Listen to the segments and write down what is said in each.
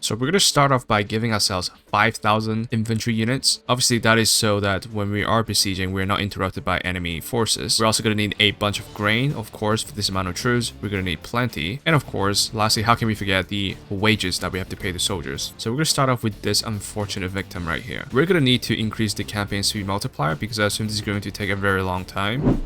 So we're going to start off by giving ourselves 5,000 infantry units. Obviously that is so that when we are besieging, we're not interrupted by enemy forces. We're also going to need a bunch of grain, of course, for this amount of troops. We're going to need plenty. And of course, lastly, how can we forget the wages that we have to pay the soldiers? So we're going to start off with this unfortunate victim right here. We're going to need to increase the campaign speed multiplier because I assume this is going to take a very long time.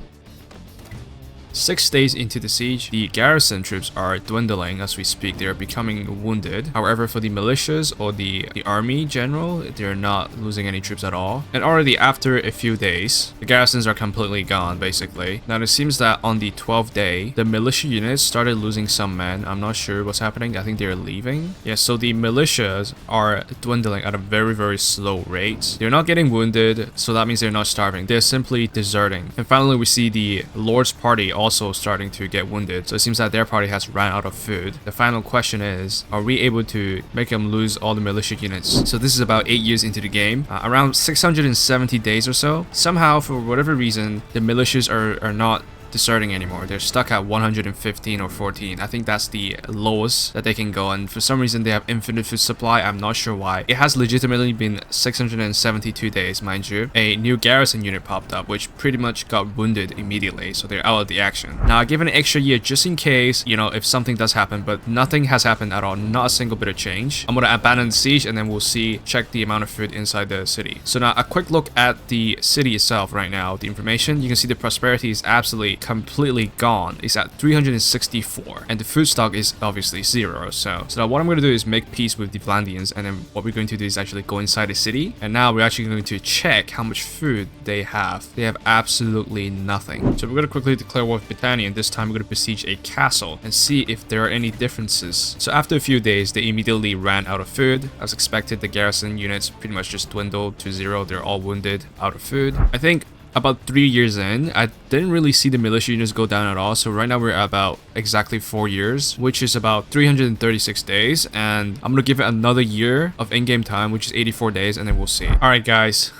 6 days into the siege, the garrison troops are dwindling as we speak. They are becoming wounded. However, for the militias or the army general, they're not losing any troops at all. And already after a few days, the garrisons are completely gone, basically. Now, it seems that on the 12th day, the militia units started losing some men. I'm not sure what's happening. I think they're leaving. Yeah, so the militias are dwindling at a very, very slow rate. They're not getting wounded, so that means they're not starving. They're simply deserting. And finally, we see the Lord's party also starting to get wounded, so it seems that their party has run out of food. The final question is, are we able to make them lose all the militia units? So this is about 8 years into the game, around 670 days or so. Somehow, for whatever reason, the militias are not deserting anymore. They're stuck at 115 or 14. I think that's the lowest that they can go, and for some reason they have infinite food supply. I'm not sure why. It has legitimately been 672 days, mind you. A new garrison unit popped up, which pretty much got wounded immediately, so they're out of the action. Now, I give it an extra year just in case, you know, if something does happen, but nothing has happened at all. Not a single bit of change. I'm gonna abandon the siege, and then we'll check the amount of food inside the city. So now, a quick look at the city itself right now. The information, you can see the prosperity is absolutely completely gone. It's at 364, and the food stock is obviously 0. So now what I'm going to do is make peace with the Vlandians, and then what we're going to do is actually go inside the city, and now we're actually going to check how much food they have. They have absolutely nothing. So we're going to quickly declare war with Britannia, and this time we're going to besiege a castle and see if there are any differences. So after a few days, they immediately ran out of food. As expected, the garrison units pretty much just dwindled to 0. They're all wounded, out of food. I think about 3 years in, I didn't really see the militia units go down at all. So right now we're at about exactly 4 years, which is about 336 days. And I'm gonna give it another year of in-game time, which is 84 days, and then we'll see. All right, guys.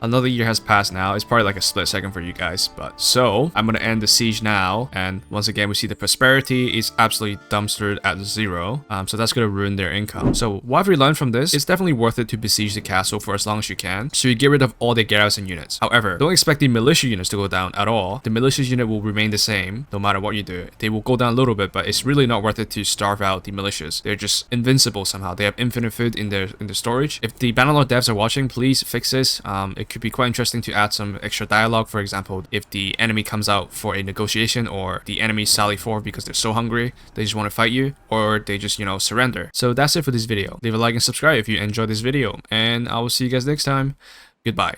Another year has passed now. It's probably like a split second for you guys, but so I'm gonna end the siege now, and once again we see the prosperity is absolutely dumpstered at 0. So that's gonna ruin their income. So what have we learned from this? It's definitely worth it to besiege the castle for as long as you can, so you get rid of all the garrison units. However, don't expect the militia units to go down at all. The militia unit will remain the same no matter what you do. They will go down a little bit, but it's really not worth it to starve out the militias. They're just invincible somehow. They have infinite food in their storage. If the Bannerlord devs are watching, please fix this. It could be quite interesting to add some extra dialogue. For example, if the enemy comes out for a negotiation, or the enemy sally forth because they're so hungry they just want to fight you, or they just, you know, surrender. So that's it for this video. Leave a like and subscribe if you enjoyed this video, and I will see you guys next time. Goodbye.